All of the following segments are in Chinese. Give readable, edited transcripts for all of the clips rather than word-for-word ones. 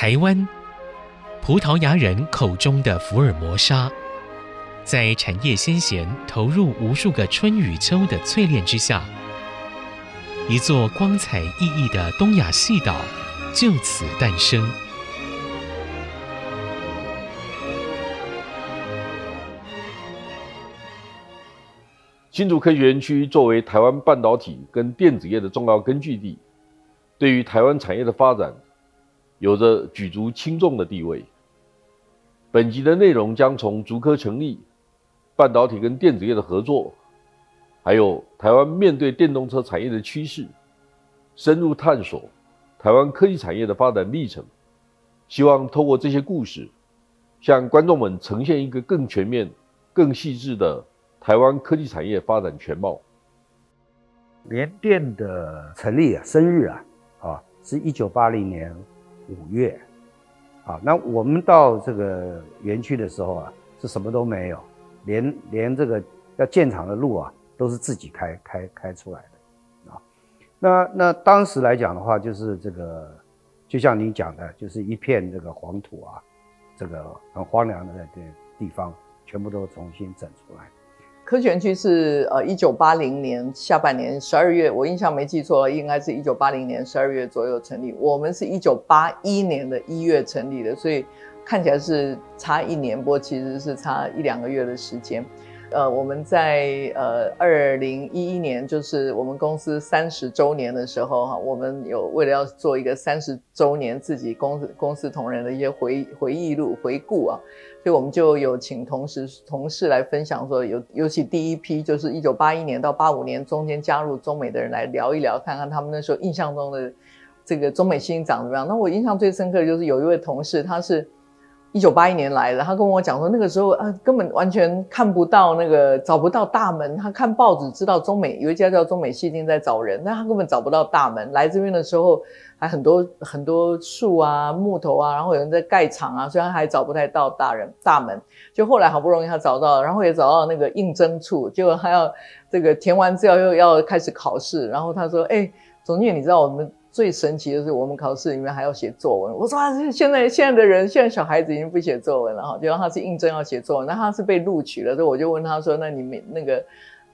台湾，葡萄牙人口中的福尔摩沙，在产业先贤投入无数个春与秋的淬炼之下，一座光彩熠熠的东亚细岛就此诞生。新竹科学园区作为台湾半导体跟电子业的重要根据地，对于台湾产业的发展有着举足轻重的地位。本集的内容将从竹科成立、半导体跟电子业的合作，还有台湾面对电动车产业的趋势，深入探索台湾科技产业的发展历程，希望透过这些故事，向观众们呈现一个更全面、更细致的台湾科技产业发展全貌。联电的成立生日是1980年5月那我们到这个园区的时候是什么都没有，连这个要建厂的路都是自己开出来的那当时来讲的话，就是这个就像你讲的，就是一片这个黄土这个很荒凉的地方，全部都重新整出来。科学园区是1980年下半年12月，我印象没记错应该是1980年12月左右成立。我们是1981年的1月成立的，所以看起来是差1年，不过其实是差1-2个月的时间。我们在2011年，就是我们公司30周年的时候我们有为了要做一个30周年自己公司同仁的一些回忆录回顾所以我们就有请同事来分享说，尤其第一批就是1981年到85年中间加入中美的人来聊一聊，看看他们那时候印象中的这个中美新长怎么样。那我印象最深刻的就是有一位同事，他是1981年来的，他跟我讲说那个时候根本完全看不到找不到大门，他看报纸知道中美有一家叫中美细晶在找人，但他根本找不到大门。来这边的时候还很多树木头然后有人在盖厂所以他还找不太到大门。就后来好不容易他找到了，然后也找到那个应征处，结果他要这个填完资料又要开始考试，然后他说总经理，你知道我们最神奇的是我们考试里面还要写作文。我说现在的人，现在小孩子已经不写作文了结果他是应征要写作文，那他是被录取了，所以我就问他说，那你们那个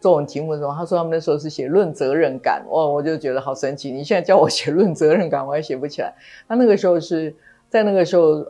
作文题目是什么？他说他们那时候是写论责任感。我就觉得好神奇，你现在叫我写论责任感我还写不起来。他那个时候是在那个时候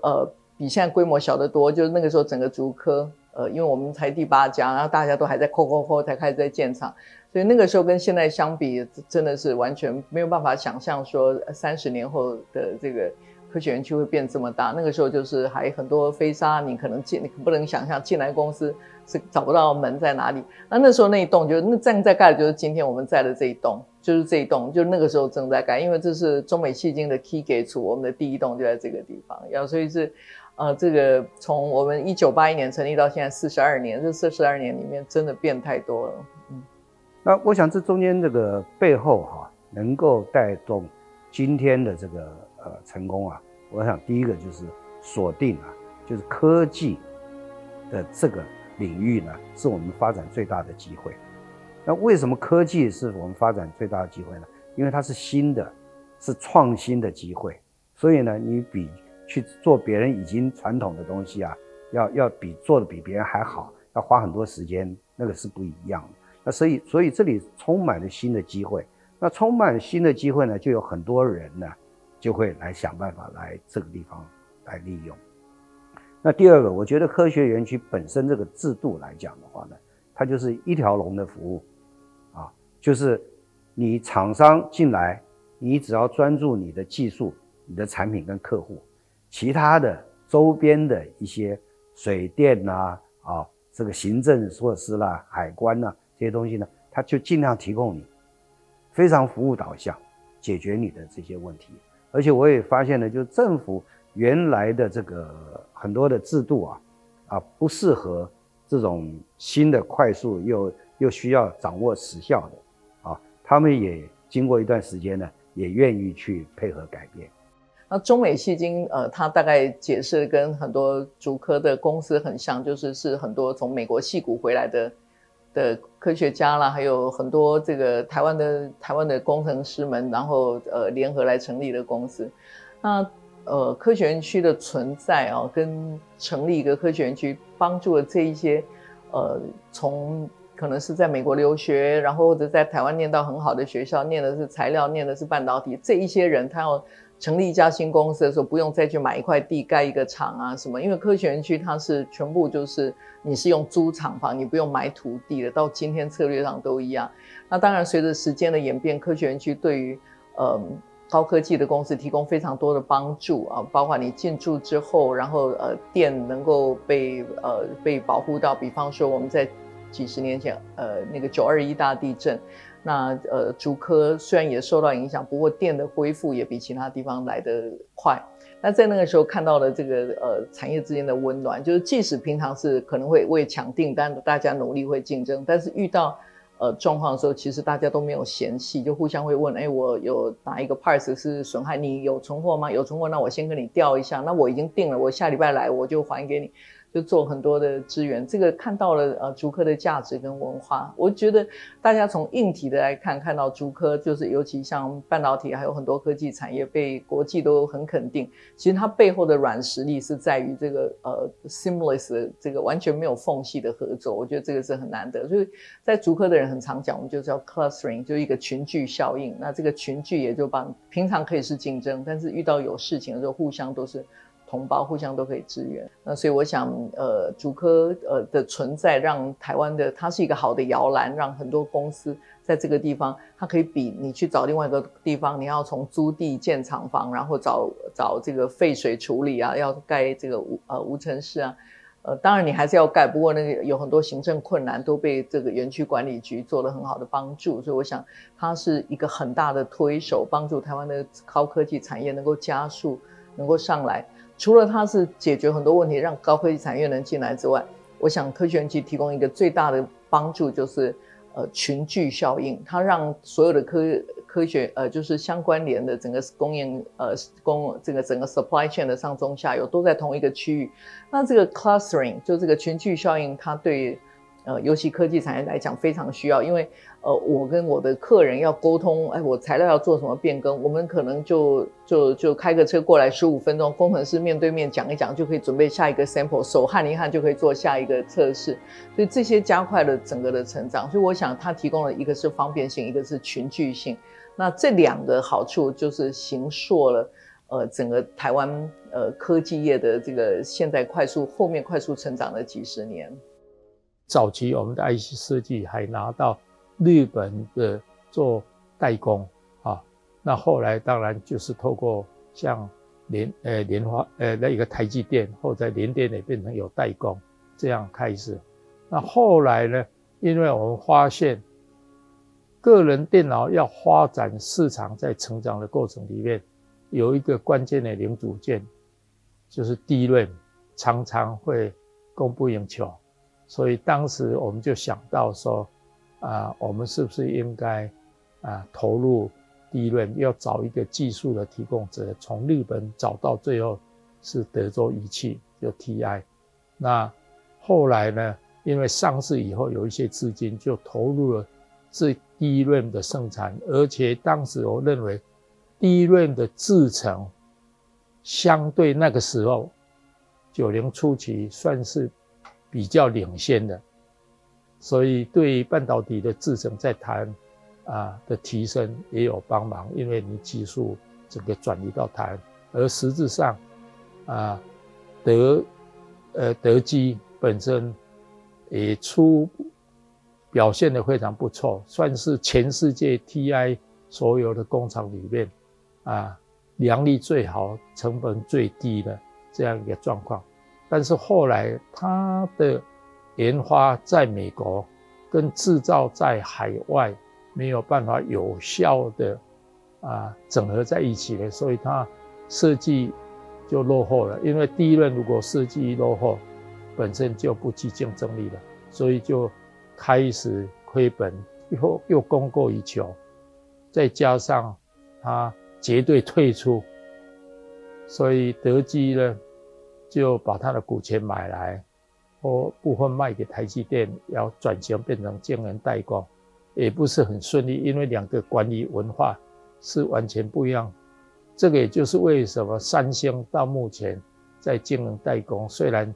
比现在规模小得多，就是那个时候整个竹科因为我们才第8家，然后大家都还在扣才开始在建厂，所以那个时候跟现在相比真的是完全没有办法想象说30年后的这个科学园区会变这么大。那个时候就是还很多飞沙，你可能不能想象进来公司是找不到门在哪里。那时候那一栋正在盖的就是今天我们在的这一栋，就是这一栋，就那个时候正在盖，因为这是中美细晶的 key gate 处，我们的第一栋就在这个地方所以是这个从我们1981年成立到现在42年，这42年里面真的变太多了。那我想这中间这个背后能够带动今天的这个成功我想第一个就是锁定就是科技的这个领域呢是我们发展最大的机会。那为什么科技是我们发展最大的机会呢？因为它是新的，是创新的机会，所以呢你比去做别人已经传统的东西要做的比别人还好，要花很多时间，那个是不一样的。那所以这里充满了新的机会，那充满新的机会呢，就有很多人呢就会来想办法来这个地方来利用。那第二个，我觉得科学园区本身这个制度来讲的话呢，它就是一条龙的服务就是你厂商进来，你只要专注你的技术、你的产品跟客户，其他的周边的一些水电这个行政措施啦、海关这些东西呢，它就尽量提供你，非常服务导向，解决你的这些问题。而且我也发现呢，就是政府原来的这个很多的制度不适合这种新的、快速又需要掌握时效的他们也经过一段时间呢，也愿意去配合改变。那中美细晶它大概解释跟很多竹科的公司很像，是很多从美国矽谷回来的科学家啦，还有很多这个台湾的工程师们，然后联合来成立的公司。那科学园区的存在啊，跟成立一个科学园区，帮助了这一些从可能是在美国留学，然后或者在台湾念到很好的学校，念的是材料，念的是半导体，这一些人他要成立一家新公司的时候，不用再去买一块地盖一个厂啊什么，因为科学园区它是全部就是你是用租厂房，你不用买土地的，到今天策略上都一样。那当然随着时间的演变，科学园区对于高科技的公司提供非常多的帮助啊，包括你进驻之后，然后电能够被保护到，比方说我们在几十年前那个921大地震，那竹科虽然也受到影响，不过电的恢复也比其他地方来得快。那在那个时候看到了这个产业之间的温暖，就是即使平常是可能会为抢订单，大家努力会竞争，但是遇到状况的时候，其实大家都没有嫌弃，就互相会问，我有哪一个 parts 是损害，你有存货吗？有存货，那我先跟你调一下，那我已经订了，我下礼拜来我就还给你，就做很多的支援。这个看到了竹科的价值跟文化，我觉得大家从硬体的来看到竹科，就是尤其像半导体还有很多科技产业被国际都很肯定，其实它背后的软实力是在于这个seamless 的这个完全没有缝隙的合作，我觉得这个是很难得。所以在竹科的人很常讲，我们就叫 clustering， 就一个群聚效应。那这个群聚也就帮平常可以是竞争，但是遇到有事情的时候，互相都是同胞，互相都可以支援。那所以我想竹科的存在让台湾的它是一个好的摇篮，让很多公司在这个地方，它可以比你去找另外一个地方，你要从租地建厂房，然后找这个废水处理啊，要盖这个无尘室啊，当然你还是要盖，不过那个有很多行政困难都被这个园区管理局做了很好的帮助，所以我想它是一个很大的推手，帮助台湾的高科技产业能够加速，能够上来。除了它是解决很多问题，让高科技产业能进来之外，我想科学园区提供一个最大的帮助就是群聚效应，它让所有的科学就是相关联的整个供应这个整个 supply chain 的上中下游都在同一个区域。那这个 clustering 就这个群聚效应，它对尤其科技产业来讲非常需要，因为我跟我的客人要沟通，我材料要做什么变更，我们可能就开个车过来15分钟，工程师面对面讲一讲就可以准备下一个 sample， 手焊一焊就可以做下一个测试，所以这些加快了整个的成长。所以我想它提供了一个是方便性，一个是群聚性，那这两个好处就是形塑了整个台湾科技业的这个现在后面快速成长的几十年。早期我们的 IC 设计还拿到日本的做代工啊，那后来当然就是透过像联华那一个台积电，或者联电也变成有代工这样开始。那后来呢，因为我们发现个人电脑要发展市场，在成长的过程里面有一个关键的零组件，就是 DRAM 常常会供不应求，所以当时我们就想到说我们是不是应该投入DRAM，要找一个技术的提供者，从日本找到最后是德州仪器，就 TI。 那后来呢，因为上市以后有一些资金，就投入了这 DRAM 的生产，而且当时我认为 DRAM 的制程相对那个时候90初期算是比较领先的，所以对半导体的制程在台湾的提升也有帮忙，因为你技术整个转移到台湾，而实质上德基本身也表现得非常不错，算是全世界 TI 所有的工厂里面良率最好、成本最低的这样一个状况。但是后来它的研发在美国跟制造在海外没有办法有效的整合在一起了，所以它设计就落后了。因为第一轮如果设计落后，本身就不具竞争力了，所以就开始亏本，又供过于求，再加上它绝对退出，所以德基呢就把他的股权买来，或部分卖给台积电，要转型变成晶圆代工，也不是很顺利，因为两个管理文化是完全不一样。这个也就是为什么三星到目前在晶圆代工，虽然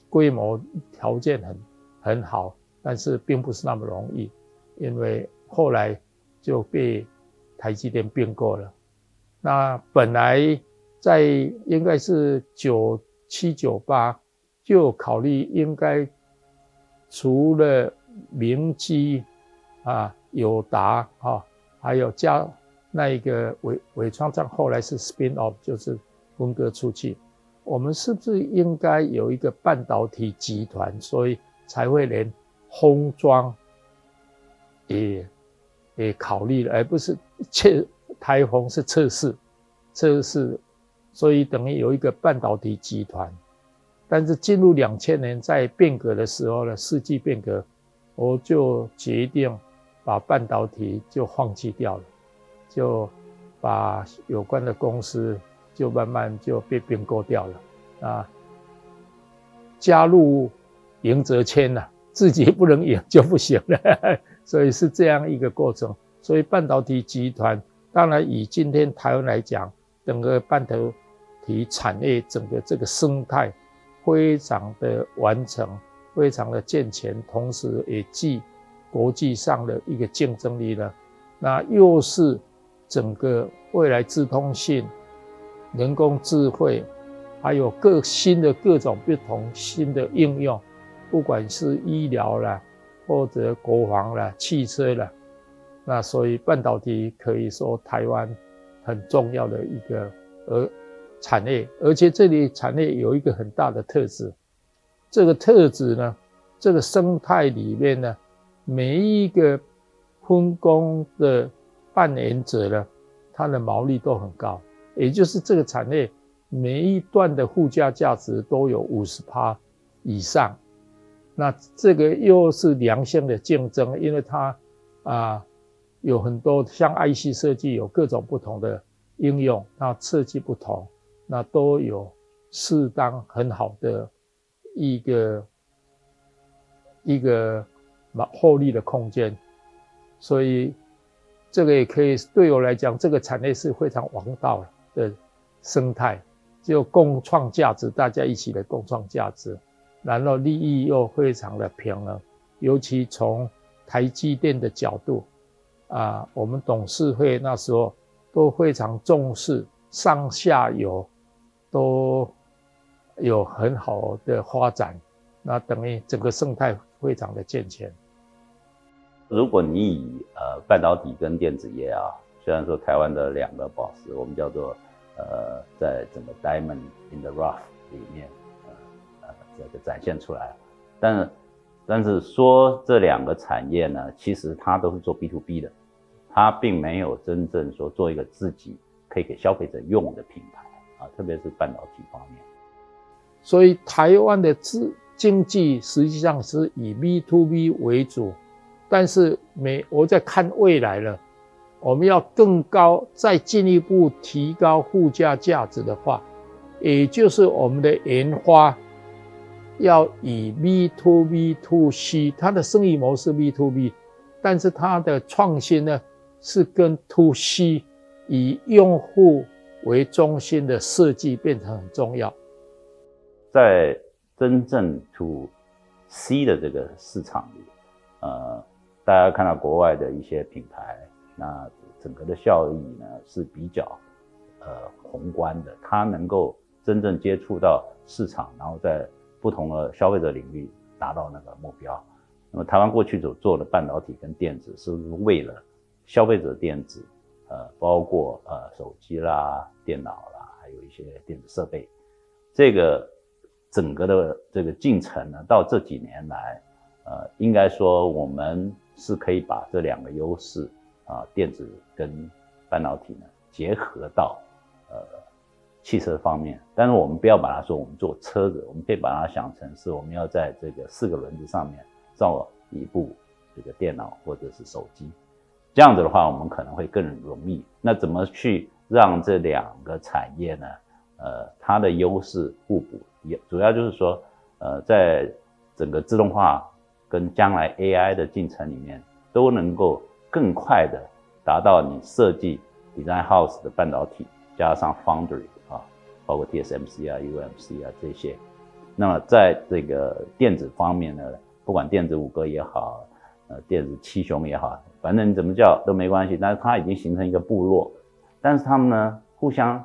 规模条件很好，但是并不是那么容易，因为后来就被台积电并购了。那本来在应该是97、98就考虑应该除了明基友达还有加那一个伟创这样后来是 spin off 就是分割出去，我们是不是应该有一个半导体集团，所以才会连封装也考虑了，而不是台封是测试，所以等于有一个半导体集团。但是进入2000年在变革的时候呢，世纪变革，我就决定把半导体就放弃掉了，就把有关的公司就慢慢就被并购掉了加入赢则签了，自己不能赢就不行了所以是这样一个过程。所以半导体集团当然以今天台湾来讲，整个半导体产业整个这个生态非常的完成，非常的健全，同时也具国际上的一个竞争力了。那又是整个未来资通信、人工智慧，还有各种不同新的应用，不管是医疗啦，或者国防啦、汽车啦，那所以半导体可以说台湾很重要的一个产业，而且这里产业有一个很大的特质，这个特质呢，这个生态里面呢，每一个分工的扮演者呢，它的毛利都很高，也就是这个产业每一段的附加价值都有 50% 以上。那这个又是良性的竞争，因为它有很多像 IC 设计有各种不同的应用，那设计不同，那都有适当很好的一个获利的空间。所以这个也可以对我来讲，这个产业是非常王道的生态，就共创价值，大家一起来共创价值，然后利益又非常的平衡。尤其从台积电的角度我们董事会那时候都非常重视上下游都有很好的发展，那等于整个生态非常的健全。如果你以半导体跟电子业虽然说台湾的两个宝石，我们叫做在整个 diamond in the rough 里面这个展现出来，但是说这两个产业呢，其实它都是做 B2B 的，它并没有真正说做一个自己可以给消费者用的品牌特别是半导体方面。所以台湾的经济实际上是以 B2B 为主，但是我在看未来了，我们要更高，再进一步提高附加价值的话，也就是我们的研发要以 B2B to C， 它的生意模式 B2B， 但是它的创新呢是跟 to C 以用户为中心的设计变成很重要。在真正 to C 的这个市场里，大家看到国外的一些品牌，那整个的效益呢是比较宏观的，它能够真正接触到市场，然后在不同的消费者领域达到那个目标。那么台湾过去所做的半导体跟电子，是为了消费者电子，包括手机啦、电脑啦，还有一些电子设备，这个整个的这个进程呢，到这几年来，应该说我们是可以把这两个优势电子跟半导体呢结合到汽车方面。但是我们不要把它说我们做车子，我们可以把它想成是我们要在这个4个轮子上面造一部这个电脑或者是手机，这样子的话我们可能会更容易。那怎么去让这两个产业呢它的优势互补，也主要就是说在整个自动化跟将来 AI 的进程里面，都能够更快的达到你设计 design house 的半导体加上 Foundry 啊，包括 TSMC 啊、UMC 啊这些。那么在这个电子方面呢，不管电子五哥也好，电子七雄也好，反正你怎么叫都没关系。但是它已经形成一个部落，但是他们呢互相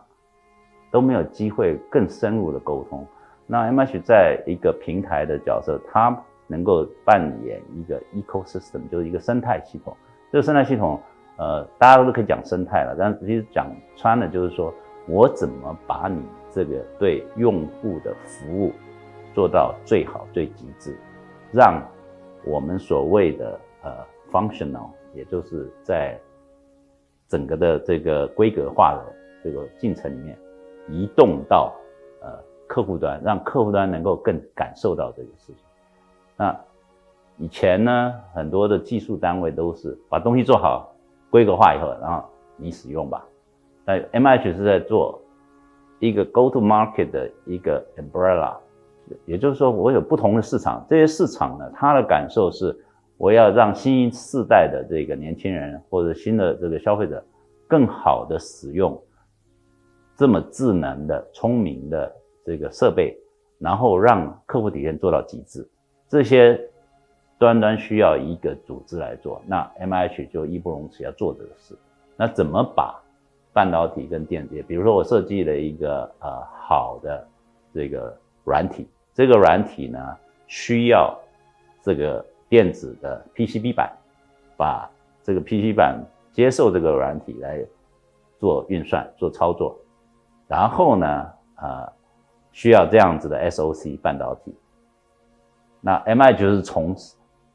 都没有机会更深入的沟通。那 MH 在一个平台的角色，它能够扮演一个 ecosystem， 就是一个生态系统。这个生态系统，大家都可以讲生态了，但其实讲穿了就是说，我怎么把你这个对用户的服务做到最好、最极致，让我们所谓的functional， 也就是在整个的这个规格化的这个进程里面，移动到客户端，让客户端能够更感受到这个事情。那以前呢，很多的技术单位都是把东西做好、规格化以后，然后你使用吧。但 MH 是在做一个 go to market 的一个 umbrella， 也就是说，我有不同的市场，这些市场呢，它的感受是我要让新一世代的这个年轻人或者新的这个消费者更好的使用这么智能的、聪明的这个设备，然后让客户体验做到极致。这些端端需要一个组织来做，那 MH 就义不容辞要做这个事。那怎么把半导体跟电子业，比如说我设计了一个好的这个软体，这个软体呢需要这个电子的 PCB 板，把这个 PCB 板接受这个软体来做运算、做操作，然后呢需要这样子的 SoC 半导体。那 MI 就是从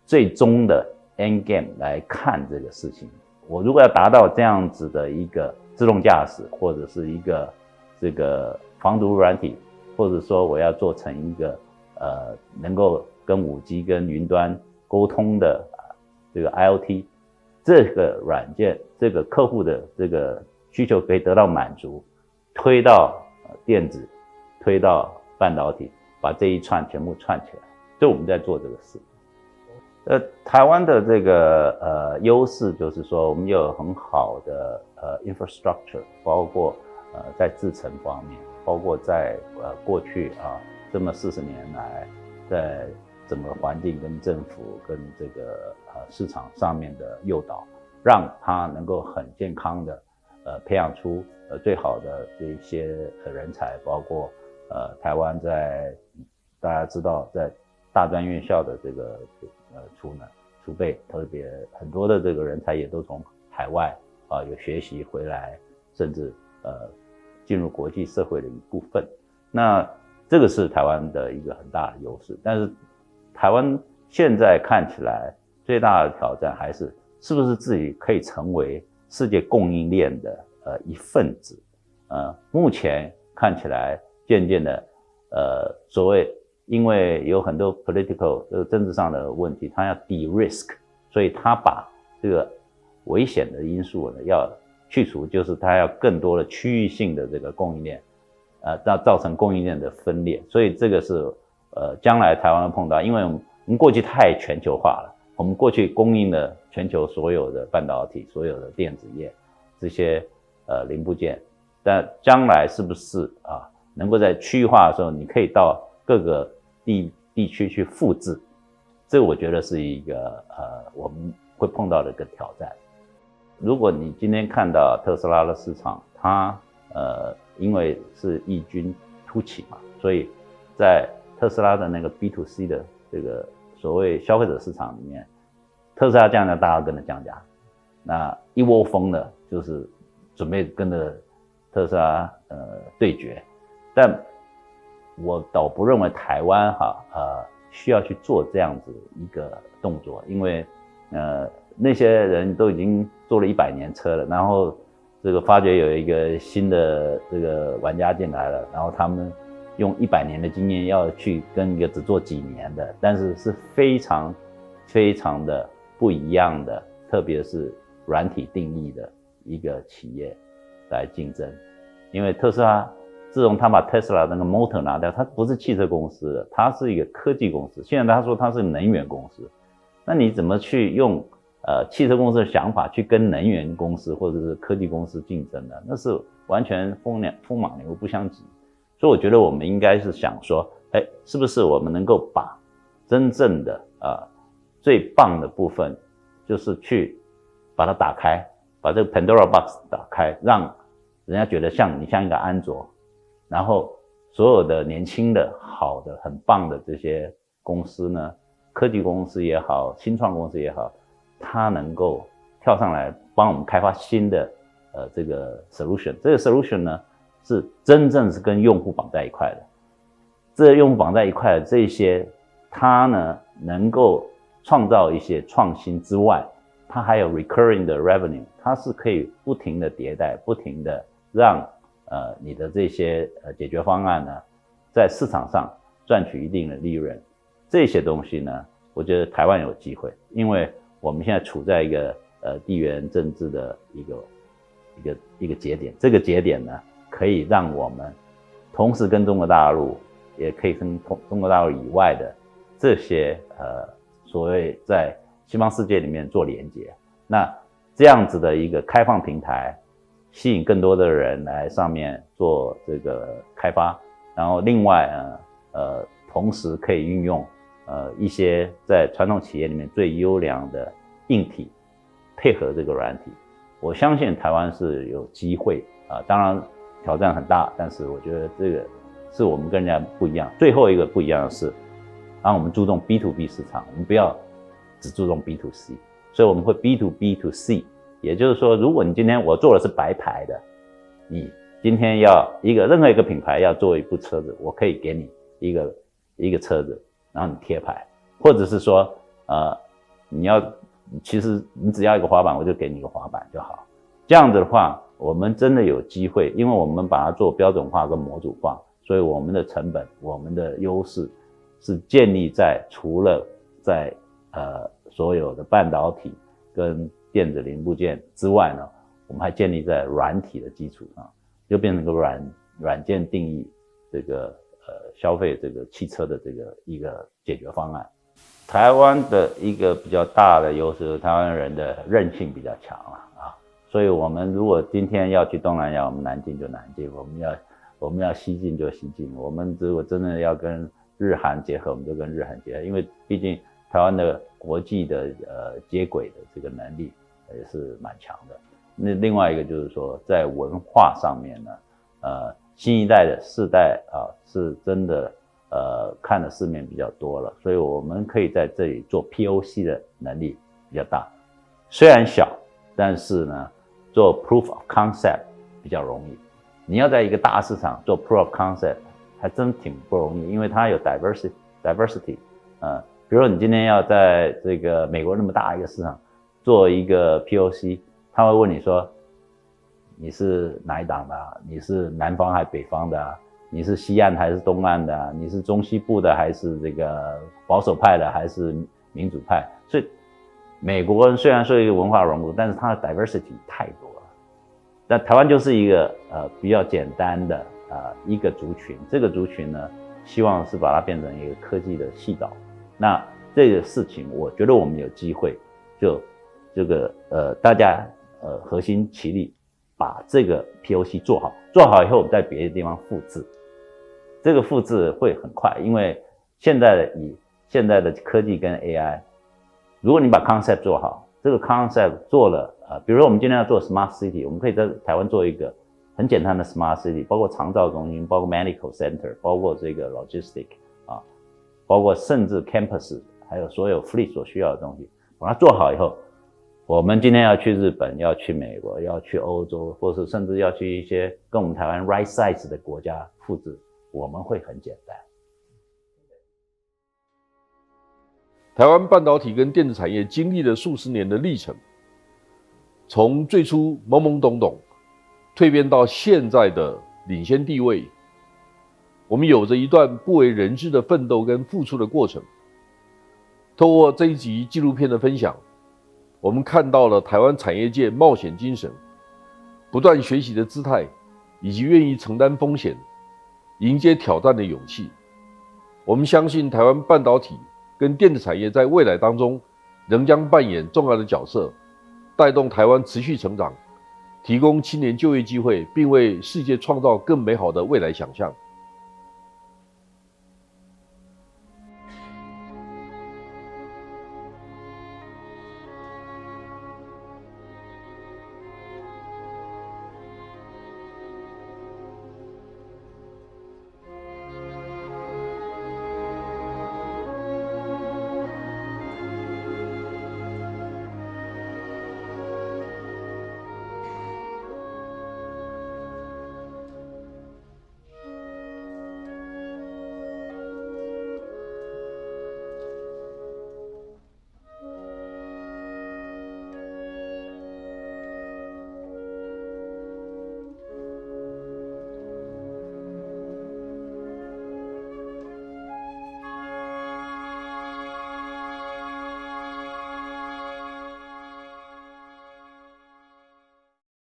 最终的 end game 来看这个事情。我如果要达到这样子的一个自动驾驶，或者是一个这个防毒软体，或者说我要做成一个能够跟 5G 跟云端沟通的这个 IoT， 这个软件这个客户的这个需求可以得到满足，推到电子，推到半导体，把这一串全部串起来。所以我们在做这个事。台湾的这个优势就是说，我们有很好的infrastructure， 包括在制程方面，包括在过去这么40年来，在整个环境跟政府跟这个市场上面的诱导，让它能够很健康的培养出最好的这一些人才，包括台湾在大家知道在大专院校的这个储备，特别很多的这个人才也都从海外有学习回来，甚至进入国际社会的一部分。那这个是台湾的一个很大的优势，但是台湾现在看起来最大的挑战还是不是自己可以成为世界供应链的一份子。目前看起来渐渐的所谓因为有很多 political 政治上的问题，他要 de-risk， 所以他把这个危险的因素呢要去除，就是他要更多的区域性的这个供应链，造成供应链的分裂。所以这个是将来台湾会碰到，因为我们过去太全球化了，我们过去供应了全球所有的半导体、所有的电子业这些零部件，但将来是不是能够在区域化的时候，你可以到各个地区去复制，这个我觉得是一个我们会碰到的一个挑战。如果你今天看到特斯拉的市场，它因为是异军突起嘛，所以在特斯拉的那个 B2C 的这个所谓消费者市场里面，特斯拉降价，大家跟着降价，那一窝蜂的就是准备跟着特斯拉对决，但我倒不认为台湾需要去做这样子一个动作，因为那些人都已经做了100年车了，然后这个发觉有一个新的这个玩家进来了，然后他们用100年的经验要去跟一个只做几年的，但是是非常非常的不一样的，特别是软体定义的一个企业来竞争。因为特斯拉自从他把 Tesla 那个 motor 拿掉，他不是汽车公司了，他是一个科技公司。现在他说他是能源公司，那你怎么去用汽车公司的想法去跟能源公司或者是科技公司竞争的，那是完全风马牛不相及。所以我觉得我们应该是想说，是不是我们能够把真正的最棒的部分，就是去把它打开，把这个 Pandora Box 打开，让人家觉得你像一个安卓，然后所有的年轻的、好的、很棒的这些公司呢，科技公司也好，新创公司也好，它能够跳上来帮我们开发新的这个 solution。这个 solution 呢，是真正是跟用户绑在一块的。这个用户绑在一块的这些，它呢能够创造一些创新之外，它还有 recurring 的 revenue， 它是可以不停的迭代，不停的让你的这些解决方案呢，在市场上赚取一定的利润。这些东西呢，我觉得台湾有机会，因为我们现在处在一个地缘政治的一个节点，这个节点呢，可以让我们同时跟中国大陆，也可以跟中国大陆以外的这些所谓在西方世界里面做连接。那这样子的一个开放平台，吸引更多的人来上面做这个开发，然后另外同时可以运用一些在传统企业里面最优良的硬体配合这个软体，我相信台湾是有机会当然挑战很大，但是我觉得这个是我们跟人家不一样。最后一个不一样的是，让我们注重 B to B 市场，我们不要只注重 B to C， 所以我们会 B to B to C， 也就是说，如果你今天我做的是白牌的，你今天要任何一个品牌要做一部车子，我可以给你一个车子，然后你贴牌，或者是说其实你只要一个滑板，我就给你一个滑板就好。这样子的话，我们真的有機會，因為我們把它做標準化跟模組化，所以我們的成本、我們的優勢是建立在除了在所有的半導體跟電子零部件之外呢，我們還建立在軟體的基礎上，就變成個軟件定義這個消費這個汽車的這個一個解決方案。台灣的一個比較大的優勢，台灣人的韌性比較強啊，所以我們如果今天要去東南亞，我們南進就南進，我們要西進就西進，我們如果真的要跟日韓結合，我們就跟日韓結合，因為畢竟台灣的國際的接軌的這個能力也是蠻強的。那另外一個就是說，在文化上面呢，新一代的世代是真的看的世面比較多了，所以我們可以在這裡做 POC 的能力比較大，雖然小，但是呢做 proof of concept 比較容易。你要在一個大市場做 proof of concept 還真挺不容易，因為它有 diversity。比如說你今天要在這個美國那麼大一個市場做一個 POC， 他會問你說你是哪一黨的啊？你是南方還是北方的啊？你是西岸還是東岸的啊？你是中西部的還是這個保守派的還是民主派？所以美國人雖然說一個文化融合，但是它的 diversity 太多了。但台灣就是一個比較簡單的一個族群，這個族群呢，希望是把它變成一個科技的系島。那這個事情，我覺得我們有機會，就這個大家核心齊力，把這個 POC 做好，做好以後，我們在別的地方複製。這個複製會很快，因為現在的科技跟 AI， 如果你把 concept 做好，這個 concept 做了比如說我們今天要做 smart city， 我們可以在台灣做一個很簡單的 smart city， 包括長照中心，包括 medical center， 包括這個 logistic 包括甚至 campus， 還有所有 fleet 所需要的東西，把它做好以後，我們今天要去日本，要去美國，要去歐洲，或是甚至要去一些跟我們台灣 right size 的國家複製，我們會很簡單。台灣半導體跟電子產業經歷了數十年的歷程，從最初懵懵懂懂，蛻變到現在的領先地位，我們有着一段不為人知的奮鬥跟付出的過程。透過這一集紀錄片的分享，我們看到了台灣產業界冒險精神、不斷學習的姿態，以及願意承擔風險、迎接挑戰的勇氣。我們相信台灣半導體跟電子產業在未來當中仍将扮演重要的角色，带动台湾持续成长，提供青年就业机会，并为世界创造更美好的未来想象。